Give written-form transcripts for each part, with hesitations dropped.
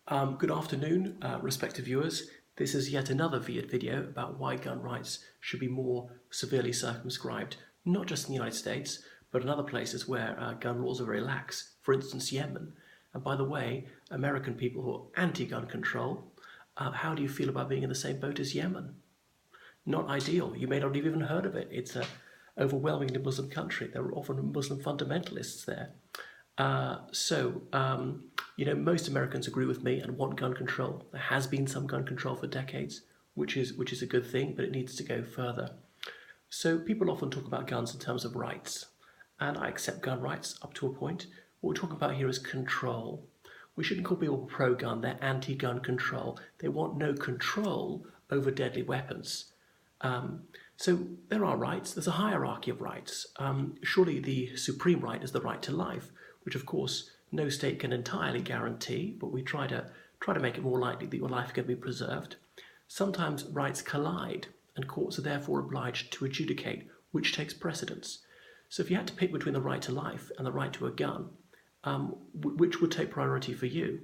Good afternoon, respected viewers. This is yet another video about why gun rights should be more severely circumscribed, not just in the United States, but in other places where gun laws are very lax, for instance, Yemen. And by the way, American people who are anti-gun control, how do you feel about being in the same boat as Yemen? Not ideal. You may not have even heard of it. It's an overwhelmingly Muslim country. There are often Muslim fundamentalists there. Most Americans agree with me and want gun control. There has been some gun control for decades, which is a good thing, but it needs to go further. So people often talk about guns in terms of rights, and I accept gun rights up to a point. What we're talking about here is control. We shouldn't call people pro-gun, they're anti-gun control. They want no control over deadly weapons. So there are rights, there's a hierarchy of rights. Surely the supreme right is the right to life, which of course no state can entirely guarantee, but we try to make it more likely that your life can be preserved. Sometimes rights collide, and courts are therefore obliged to adjudicate which takes precedence. So if you had to pick between the right to life and the right to a gun, which would take priority for you?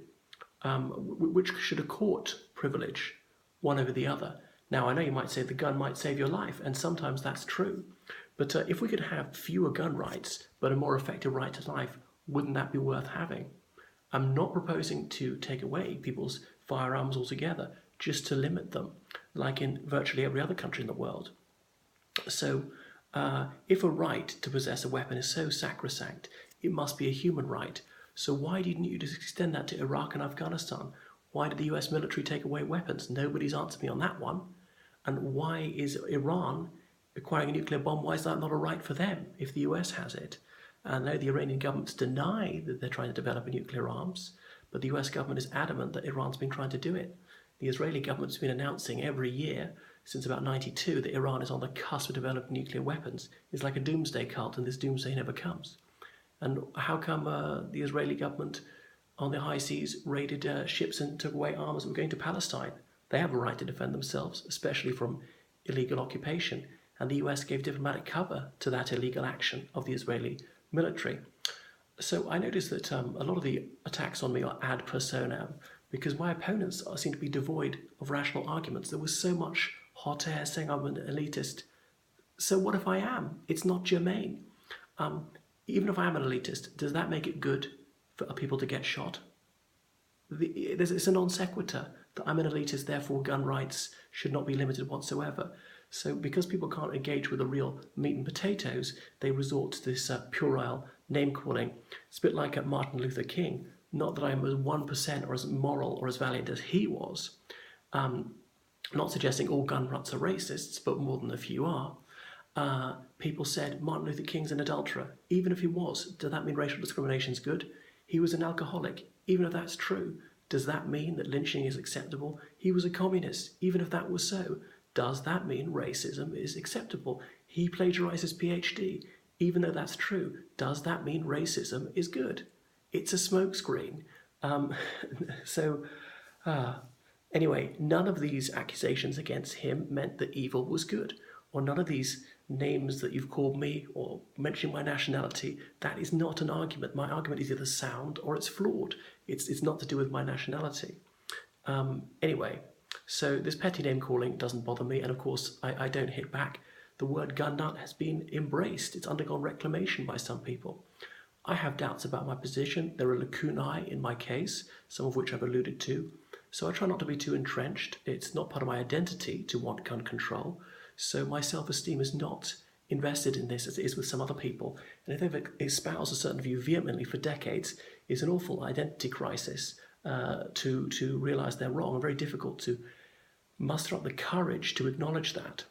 Which should a court privilege, one over the other? Now, I know you might say the gun might save your life, and sometimes that's true. But if we could have fewer gun rights, but a more effective right to life, wouldn't that be worth having? I'm not proposing to take away people's firearms altogether, just to limit them, like in virtually every other country in the world. So, if a right to possess a weapon is so sacrosanct, it must be a human right. So why didn't you just extend that to Iraq and Afghanistan? Why did the US military take away weapons? Nobody's answered me on that one. And why is Iran acquiring a nuclear bomb? Why is that not a right for them if the US has it? I know the Iranian governments deny that they're trying to develop a nuclear arms, but the US government is adamant that Iran's been trying to do it. The Israeli government's been announcing every year since about 92 that Iran is on the cusp of developing nuclear weapons. It's like a doomsday cult, and this doomsday never comes. And how come the Israeli government on the high seas raided ships and took away arms that were going to Palestine? They have a right to defend themselves, especially from illegal occupation, and the US gave diplomatic cover to that illegal action of the Israeli military. So I noticed that a lot of the attacks on me are ad personam, because my opponents seem to be devoid of rational arguments. There was so much hot air saying I'm an elitist. So what if I am? It's not germane. Even if I am an elitist, does that make it good for people to get shot? It's a non sequitur that I'm an elitist, therefore gun rights should not be limited whatsoever. So because people can't engage with the real meat and potatoes, they resort to this puerile name-calling. It's a bit like Martin Luther King. Not that I'm as 1% or as moral or as valiant as he was. Not suggesting all gun nuts are racists, but more than a few are. People said Martin Luther King's an adulterer. Even if he was, does that mean racial discrimination is good? He was an alcoholic. Even if that's true, does that mean that lynching is acceptable? He was a communist. Even if that was so, does that mean racism is acceptable? He plagiarized his PhD. Even though that's true, does that mean racism is good? It's a smokescreen. Anyway, none of these accusations against him meant that evil was good, or none of these names that you've called me or mentioning my nationality. That is not an argument. My argument is either sound or it's flawed. It's not to do with my nationality. Anyway, so this petty name calling doesn't bother me, and of course I don't hit back. The word gun nut has been embraced. It's undergone reclamation by some people. I have doubts about my position. There are lacunae in my case, some of which I've alluded to. So I try not to be too entrenched. It's not part of my identity to want gun control. So my self-esteem is not invested in this as it is with some other people. And if they've espoused a certain view vehemently for decades, it's an awful identity crisis to realise they're wrong, and very difficult to muster up the courage to acknowledge that.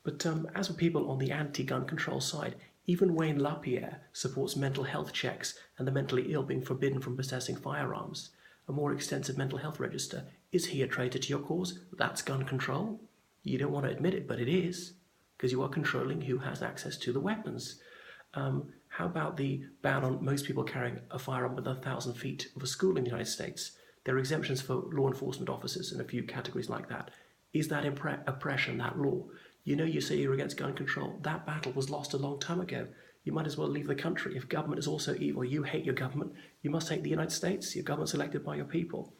But as for people on the anti-gun control side, even Wayne Lapierre supports mental health checks and the mentally ill being forbidden from possessing firearms. A more extensive mental health register. Is he a traitor to your cause? That's gun control. You don't want to admit it, but it is, because you are controlling who has access to the weapons. How about the ban on most people carrying a firearm within 1,000 feet of a school in the United States? There are exemptions for law enforcement officers and a few categories like that. Is that oppression, that law? You say you're against gun control. That battle was lost a long time ago. You might as well leave the country. If government is also evil, you hate your government, you must hate the United States. Your government's elected by your people.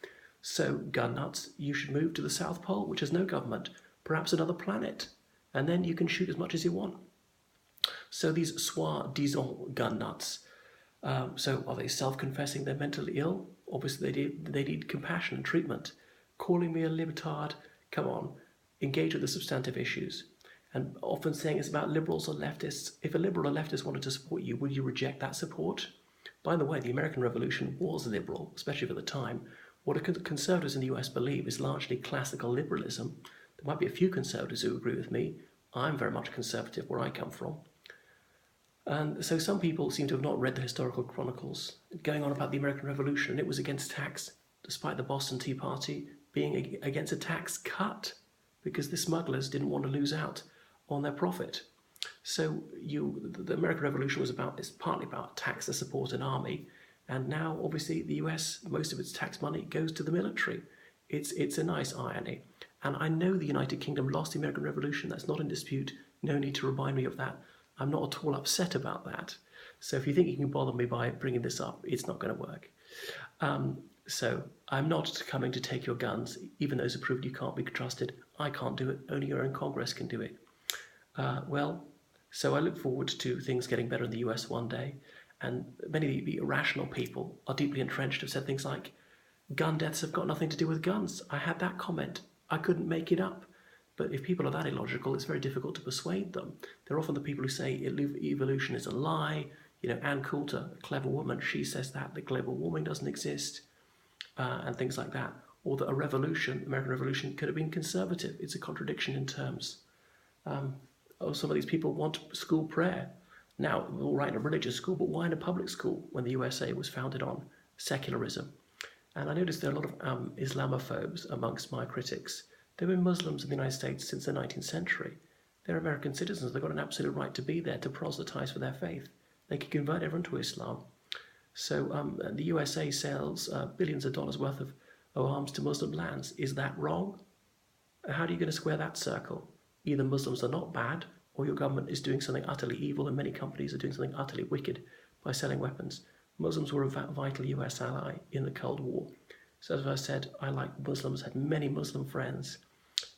So, gun nuts, you should move to the South Pole, which has no government, perhaps another planet, and then you can shoot as much as you want. So these soi-disant gun nuts, so are they self-confessing they're mentally ill? Obviously they need compassion and treatment. Calling me a libtard, come on, engage with the substantive issues. And often saying it's about liberals or leftists. If a liberal or leftist wanted to support you, would you reject that support? By the way, the American Revolution was liberal, especially for the time. What conservatives in the US believe is largely classical liberalism. There might be a few conservatives who agree with me. I'm very much conservative where I come from. And so some people seem to have not read the historical chronicles going on about the American Revolution, and it was against tax, despite the Boston Tea Party being against a tax cut, because the smugglers didn't want to lose out on their profit. So the American Revolution is partly about tax to support an army, and now obviously the US, most of its tax money goes to the military. It's a nice irony. And I know the United Kingdom lost the American Revolution. That's not in dispute. No need to remind me of that. I'm not at all upset about that. So if you think you can bother me by bringing this up, it's not going to work. So I'm not coming to take your guns, even those who proved you can't be trusted. I can't do it. Only your own Congress can do it. So I look forward to things getting better in the US one day. And many of the irrational people are deeply entrenched, have said things like, gun deaths have got nothing to do with guns. I had that comment. I couldn't make it up. But if people are that illogical, it's very difficult to persuade them. They're often the people who say evolution is a lie. Ann Coulter, a clever woman, she says that global warming doesn't exist, and things like that. Or that American Revolution, could have been conservative. It's a contradiction in terms. Some of these people want school prayer. Now, all right in a religious school, but why in a public school when the USA was founded on secularism? And I noticed there are a lot of Islamophobes amongst my critics. There have been Muslims in the United States since the 19th century. They're American citizens. They've got an absolute right to be there, to proselytize for their faith. They can convert everyone to Islam. So the USA sells billions of dollars worth of arms to Muslim lands. Is that wrong? How are you going to square that circle? Either Muslims are not bad, or your government is doing something utterly evil, and many companies are doing something utterly wicked by selling weapons. Muslims were a vital US ally in the Cold War. So as I said, I like Muslims, had many Muslim friends,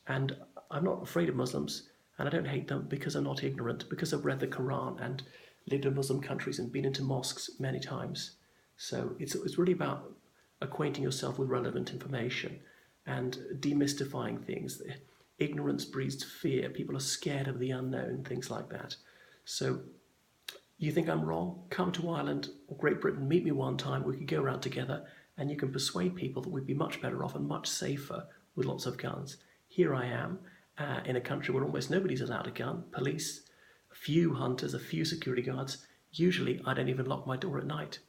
and I'm not afraid of Muslims, and I don't hate them because I'm not ignorant, because I've read the Quran and lived in Muslim countries and been into mosques many times. So it's really about acquainting yourself with relevant information and demystifying things. Ignorance breeds fear. People are scared of the unknown, things like that. So you think I'm wrong? Come to Ireland or Great Britain, meet me one time, we could go around together, and you can persuade people that we'd be much better off and much safer with lots of guns. Here I am in a country where almost nobody's allowed a gun. Police, a few hunters, a few security guards. Usually I don't even lock my door at night.